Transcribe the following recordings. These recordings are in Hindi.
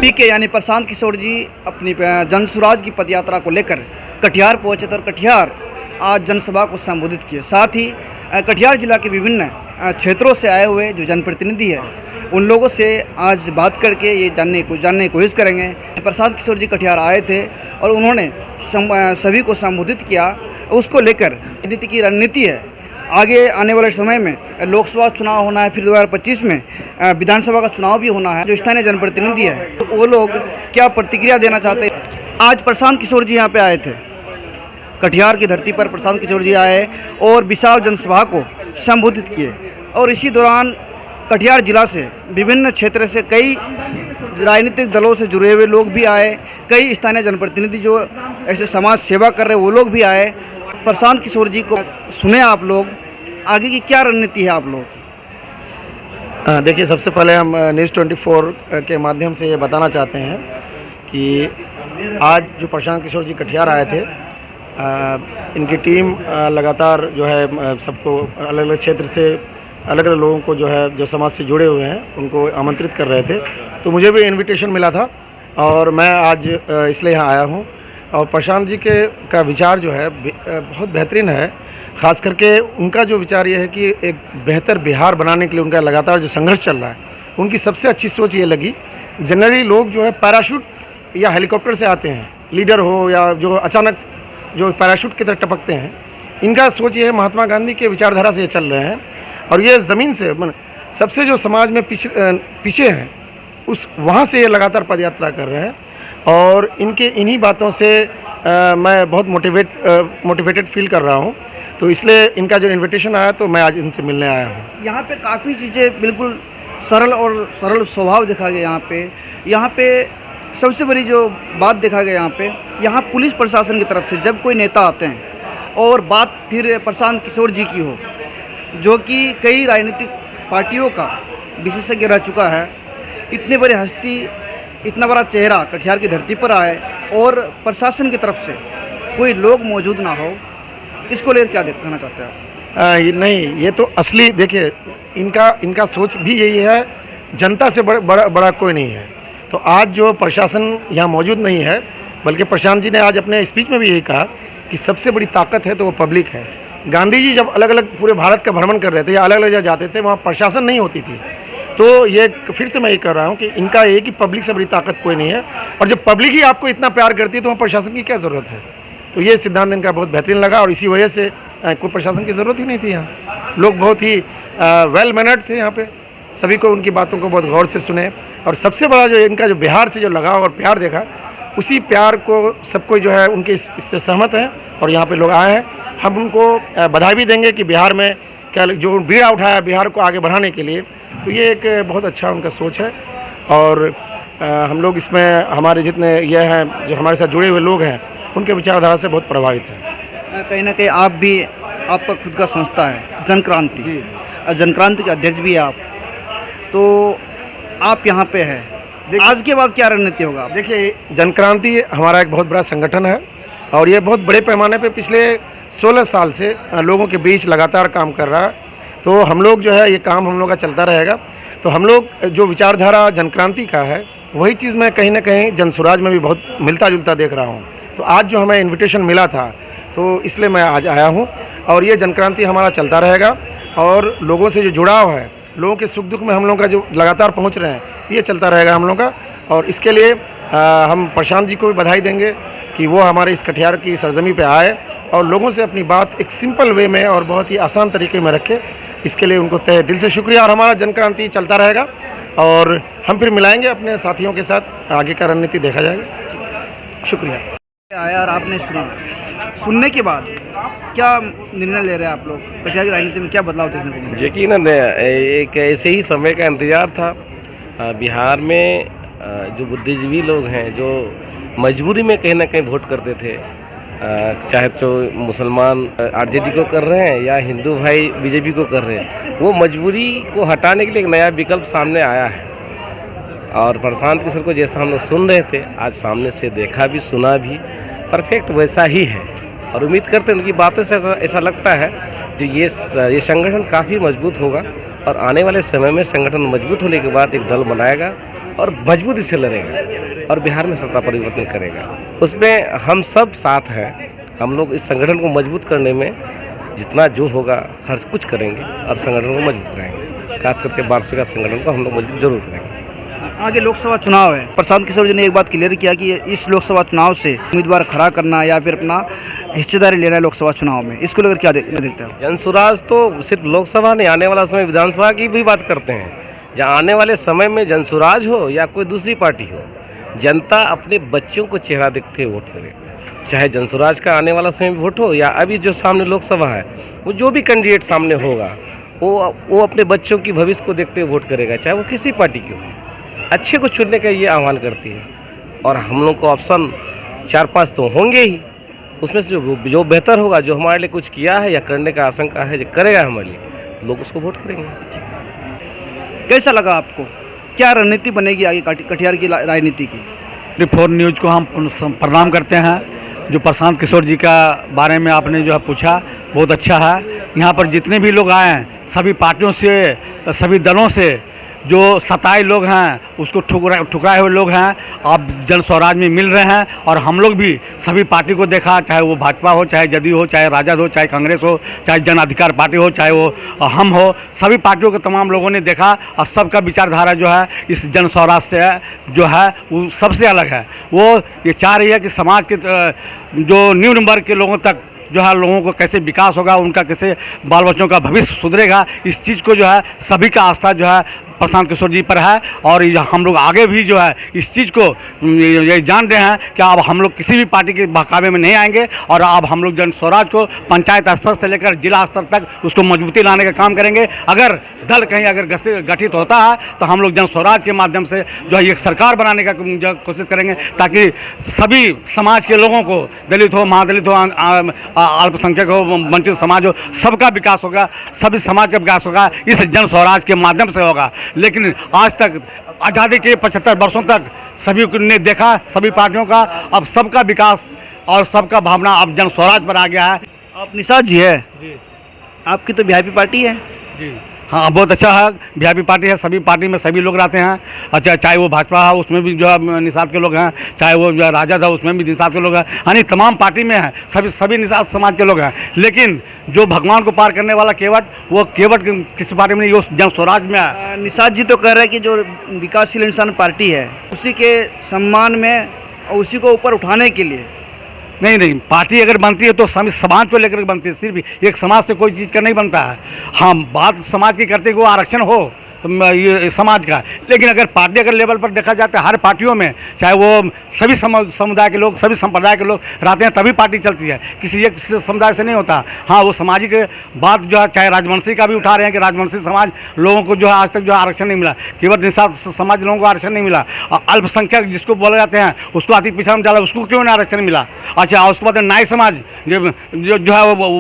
पीके यानी प्रशांत किशोर जी अपनी जन स्वराज की पदयात्रा को लेकर कटिहार पहुंचे थे और कटिहार आज जनसभा को संबोधित किए। साथ ही कटिहार जिला के विभिन्न क्षेत्रों से आए हुए जो जनप्रतिनिधि है उन लोगों से आज बात करके ये जानने की कोशिश करेंगे। प्रशांत किशोर जी कटिहार आए थे और उन्होंने सभी को संबोधित किया। उसको लेकर राजनीति की रणनीति है, आगे आने वाले समय में लोकसभा चुनाव होना है, फिर 2025 में विधानसभा का चुनाव भी होना है। जो स्थानीय जनप्रतिनिधि है तो वो लोग क्या प्रतिक्रिया देना चाहते हैं। आज प्रशांत किशोर जी यहाँ पे आए थे, कटिहार की धरती पर प्रशांत किशोर जी आए और विशाल जनसभा को संबोधित किए। और इसी दौरान कटिहार जिला से विभिन्न क्षेत्र से कई राजनीतिक दलों से जुड़े हुए लोग भी आए, कई स्थानीय जनप्रतिनिधि जो ऐसे समाज सेवा कर रहे वो लोग भी आए। प्रशांत किशोर जी को सुने आप लोग, आगे की क्या रणनीति है आप लोग। देखिए, सबसे पहले हम न्यूज़ 24 के माध्यम से ये बताना चाहते हैं कि आज जो प्रशांत किशोर जी कटिहार आए थे, इनकी टीम लगातार जो है सबको अलग अलग क्षेत्र से अलग अलग लोगों को जो समाज से जुड़े हुए हैं उनको आमंत्रित कर रहे थे। तो मुझे भी इनविटेशन मिला था और मैं आज इसलिए यहाँ आया हूँ। और प्रशांत जी का विचार जो है बहुत बेहतरीन है। ख़ास करके उनका जो विचार ये है कि एक बेहतर बिहार बनाने के लिए उनका लगातार जो संघर्ष चल रहा है, उनकी सबसे अच्छी सोच ये लगी। जनरली लोग जो है पैराशूट या हेलीकॉप्टर से आते हैं, लीडर हो या जो अचानक जो पैराशूट की तरह टपकते हैं, इनका सोच ये है महात्मा गांधी के विचारधारा से ये चल रहे हैं। और ये ज़मीन से सबसे जो समाज में पीछे हैं उस वहाँ से ये लगातार पदयात्रा कर रहे हैं। और इनके इन्हीं बातों से मैं बहुत मोटिवेटेड फील कर रहा हूँ। तो इसलिए इनका जो इनविटेशन आया तो मैं आज इनसे मिलने आया हूँ। यहाँ पे काफ़ी चीज़ें बिल्कुल सरल स्वभाव देखा गया। यहाँ पे सबसे बड़ी जो बात देखा गया यहाँ पुलिस प्रशासन की तरफ से जब कोई नेता आते हैं और बात फिर प्रशांत किशोर जी की हो, जो कि कई राजनीतिक पार्टियों का विशेषज्ञ रह चुका है, इतने बड़ी हस्ती, इतना बड़ा चेहरा कटिहार की धरती पर आए और प्रशासन की तरफ से कोई लोग मौजूद ना हो, इसको लेकर क्या कहना चाहते हैं। नहीं, ये तो असली देखिए इनका सोच भी यही है, जनता से बड़ा कोई नहीं है। तो आज जो प्रशासन यहाँ मौजूद नहीं है, बल्कि प्रशांत जी ने आज अपने स्पीच में भी यही कहा कि सबसे बड़ी ताकत है तो वो पब्लिक है। गांधी जी जब अलग अलग पूरे भारत का भ्रमण कर रहे थे या अलग अलग जगह जाते थे, वहाँ प्रशासन नहीं होती थी। तो ये फिर से मैं ये कर रहा हूँ कि इनका ये कि पब्लिक से बड़ी ताकत कोई नहीं है। और जब पब्लिक ही आपको इतना प्यार करती है तो वहाँ प्रशासन की क्या ज़रूरत है। तो ये सिद्धांत इनका बहुत बेहतरीन लगा और इसी वजह से कोई प्रशासन की ज़रूरत ही नहीं थी। यहाँ लोग बहुत ही वेल मैनर्ड थे। यहाँ पे सभी को उनकी बातों को बहुत गौर से सुने। और सबसे बड़ा जो इनका जो बिहार से जो लगाव और प्यार देखा, उसी प्यार को सबको जो है उनके इससे सहमत हैं और यहाँ पे लोग आए हैं। हम उनको बधाई भी देंगे कि बिहार में क्या जो बीड़ा उठाया बिहार को आगे बढ़ाने के लिए, तो ये एक बहुत अच्छा उनका सोच है। और हम लोग इसमें हमारे जितने ये हैं जो हमारे साथ जुड़े हुए लोग हैं, उनके विचारधारा से बहुत प्रभावित हैं। कहीं ना कहीं आपका खुद का संस्था है जनक्रांति जी, जनक्रांति के अध्यक्ष भी है आप, तो आप यहाँ पे हैं। आज के बाद क्या रणनीति होगा। देखिए, जनक्रांति हमारा एक बहुत बड़ा संगठन है और ये बहुत बड़े पैमाने पे पिछले 16 साल से लोगों के बीच लगातार काम कर रहा है। तो हम लोग जो है ये काम हम लोग का चलता रहेगा। तो हम लोग जो विचारधारा जनक्रांति का है, वही चीज़ मैं कहीं ना कहीं जनसुराज में भी बहुत मिलता जुलता देख रहा हूँ। तो आज जो हमें इन्विटेशन मिला था तो इसलिए मैं आज आया हूँ और ये जनक्रांति हमारा चलता रहेगा। और लोगों से जो जुड़ाव है, लोगों के सुख दुख में हम लोग का जो लगातार पहुँच रहे हैं, ये चलता रहेगा हम लोग का। और इसके लिए हम प्रशांत जी को भी बधाई देंगे कि वो हमारे इस कटिहार की सरजमी पे आए और लोगों से अपनी बात एक सिंपल वे में और बहुत ही आसान तरीके में रखे। इसके लिए उनको तहे दिल से शुक्रिया। और हमारा जनक्रांति चलता रहेगा और हम फिर मिलाएंगे अपने साथियों के साथ, आगे का रणनीति देखा जाएगा। शुक्रिया। आया और आपने सुनने के बाद क्या निर्णय ले रहे हैं आप लोग, कटिहार की राजनीति में क्या बदलाव देखने को मिले। यकीनन एक ऐसे ही समय का इंतज़ार था। बिहार में जो बुद्धिजीवी लोग हैं, जो मजबूरी में कहीं ना कहीं वोट करते थे, चाहे तो मुसलमान आरजेडी को कर रहे हैं या हिंदू भाई बीजेपी को कर रहे हैं, वो मजबूरी को हटाने के लिए एक नया विकल्प सामने आया है। और प्रशांत किशोर को जैसा हम लोग सुन रहे थे, आज सामने से देखा भी सुना भी, परफेक्ट वैसा ही है। और उम्मीद करते हैं उनकी बातों से ऐसा लगता है जो ये संगठन काफ़ी मजबूत होगा और आने वाले समय में संगठन मजबूत होने के बाद एक दल बनाएगा और मजबूती से लड़ेगा और बिहार में सत्ता परिवर्तन करेगा। उसमें हम सब साथ हैं। हम लोग इस संगठन को मजबूत करने में जितना जो होगा हर कुछ करेंगे और संगठन को मजबूत करेंगे। खास करके बारसोई का संगठन को हम लोग मजबूत जरूर करेंगे। आगे लोकसभा चुनाव है, प्रशांत किशोर जी ने एक बात क्लियर किया कि इस लोकसभा चुनाव से उम्मीदवार खड़ा करना या फिर अपना हिस्सेदारी लेना है लोकसभा चुनाव में, इसको लेकर क्या देखते हैं? जनसुराज तो सिर्फ लोकसभा नहीं, आने वाला समय विधानसभा की भी बात करते हैं। जहाँ आने वाले समय में जनसुराज हो या कोई दूसरी पार्टी हो, जनता अपने बच्चों को चेहरा देखते हुए वोट करे। चाहे जनसुराज का आने वाला समय वोट हो या अभी जो सामने लोकसभा है, वो जो भी कैंडिडेट सामने होगा वो अपने बच्चों की भविष्य को देखते हुए वोट करेगा, चाहे वो किसी पार्टी की हो। अच्छे को चुनने का ये आह्वान करती है और हम लोग को ऑप्शन 4-5 तो होंगे ही, उसमें से जो बेहतर होगा, जो हमारे लिए कुछ किया है या करने का आशंका है, जो करेगा हमारे लिए, लोग उसको वोट करेंगे। कैसा लगा आपको? क्या रणनीति बनेगी आगे कटिहार की राजनीति की? 24 न्यूज़ को हम प्रणाम करते हैं। जो प्रशांत किशोर जी का बारे में आपने जो है पूछा, बहुत अच्छा है। यहाँ पर जितने भी लोग आए हैं, सभी पार्टियों से, सभी दलों से जो सताए लोग हैं, उसको ठुकराए हुए लोग हैं, अब जन स्वराज में मिल रहे हैं। और हम लोग भी सभी पार्टी को देखा, चाहे वो भाजपा हो, चाहे जदयू हो, चाहे राजद हो, चाहे कांग्रेस हो, चाहे जन अधिकार पार्टी हो, चाहे वो हम हो, सभी पार्टियों के तमाम लोगों ने देखा और सबका विचारधारा जो है इस जन स्वराज से जो है वो सबसे अलग है। वो ये चाह रही है कि समाज के जो निम्न वर्ग के लोगों तक जो है लोगों को कैसे विकास होगा, उनका कैसे बाल बच्चों का भविष्य सुधरेगा, इस चीज़ को जो है सभी का आस्था जो है प्रशांत किशोर जी पर है। और हम लोग आगे भी जो है इस चीज़ को ये जान रहे हैं कि अब हम लोग किसी भी पार्टी के बहकावे में नहीं आएंगे और अब हम लोग जन स्वराज को पंचायत स्तर से लेकर जिला स्तर तक उसको मजबूती लाने का काम करेंगे। अगर दल कहीं अगर गठित होता है तो हम लोग जन स्वराज के माध्यम से जो है एक सरकार बनाने का कोशिश करेंगे, ताकि सभी समाज के लोगों को, दलित हो, महादलित हो, अल्पसंख्यक हो, वंचित समाज हो, सबका विकास होगा, सभी समाज का विकास होगा, इस जन स्वराज के माध्यम से होगा। लेकिन आज तक आज़ादी के 75 वर्षों तक सभी ने देखा, सभी पार्टियों का, अब सबका विकास और सबका भावना अब जन स्वराज पर आ गया है। आप निषाद जी है जी, आपकी तो वीआईपी पार्टी है जी। हाँ, बहुत अच्छा है, वीआईपी पार्टी है। सभी पार्टी में सभी लोग रहते हैं। अच्छा, चाहे वो भाजपा है उसमें भी जो है निषाद के लोग हैं, चाहे वो जो राजद है उसमें भी निषाद के लोग हैं, यानी तमाम पार्टी में हैं, सभी निषाद समाज के लोग हैं। लेकिन जो भगवान को पार करने वाला केवट, वो केवट किसी पार्टी में नहीं, वो जन स्वराज में है। निषाद जी तो कह रहे हैं कि जो विकासशील इंसान पार्टी है उसी के सम्मान में और उसी को ऊपर उठाने के लिए। नहीं, पार्टी अगर बनती है तो समाज को लेकर बनती है, सिर्फ एक समाज से कोई चीज़ का नहीं बनता है। हाँ, बात समाज की करते कि वो आरक्षण हो ये समाज का, लेकिन अगर पार्टी अगर लेवल पर देखा जाता है, हर पार्टियों में चाहे वो सभी समुदाय के लोग, सभी संप्रदाय के लोग रहते हैं, तभी पार्टी चलती है, किसी एक समुदाय से नहीं होता। हाँ, वो सामाजिक बात जो है, चाहे राजवंशी का भी उठा रहे हैं कि राजवंशी समाज लोगों को जो है आज तक जो है आरक्षण नहीं मिला, केवल निषाद समाज लोगों को आरक्षण नहीं मिला। अल्पसंख्यक जिसको बोले जाते हैं उसको अति पिछड़ा में डाला, उसको क्यों नहीं आरक्षण मिला? अच्छा, उसके बाद नाई समाज जो है वो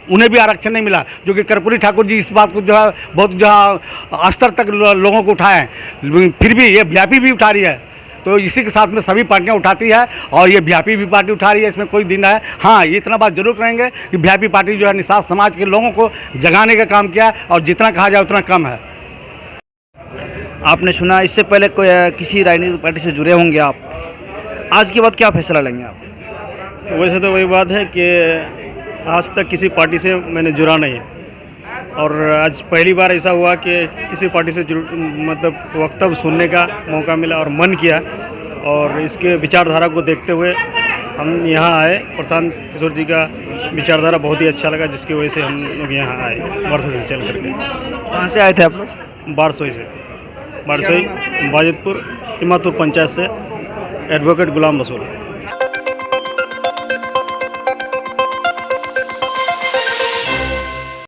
उन्हें भी आरक्षण नहीं मिला, जो कि कर्पूरी ठाकुर जी इस बात को जो है बहुत जो है स्तर तक लोगों को उठाए, फिर भी ये वीआईपी भी उठा रही है। तो इसी के साथ में सभी पार्टियां उठाती है और ये वीआईपी भी पार्टी उठा रही है, इसमें कोई दिन है। हाँ, ये इतना बात जरूर करेंगे कि वीआईपी पार्टी जो है निषाद समाज के लोगों को जगाने का काम किया और जितना कहा जाए उतना कम है। आपने सुना, इससे पहले कोई किसी राजनीतिक पार्टी से जुड़े होंगे आप, आज के बाद क्या फैसला लेंगे आप? वैसे तो वही बात है कि आज तक किसी पार्टी से मैंने जुड़ा नहीं है और आज पहली बार ऐसा हुआ कि किसी पार्टी से मतलब वक्तव्य सुनने का मौका मिला और मन किया, और इसके विचारधारा को देखते हुए हम यहाँ आए। प्रशांत किशोर जी का विचारधारा बहुत ही अच्छा लगा, जिसकी वजह से हम लोग यहाँ आए बारसोई से चल करके। कहाँ से आए थे आप लोग? बारसोई से, बारसोई बाजितपुर इमातपुर पंचायत से एडवोकेट गुलाम रसूल।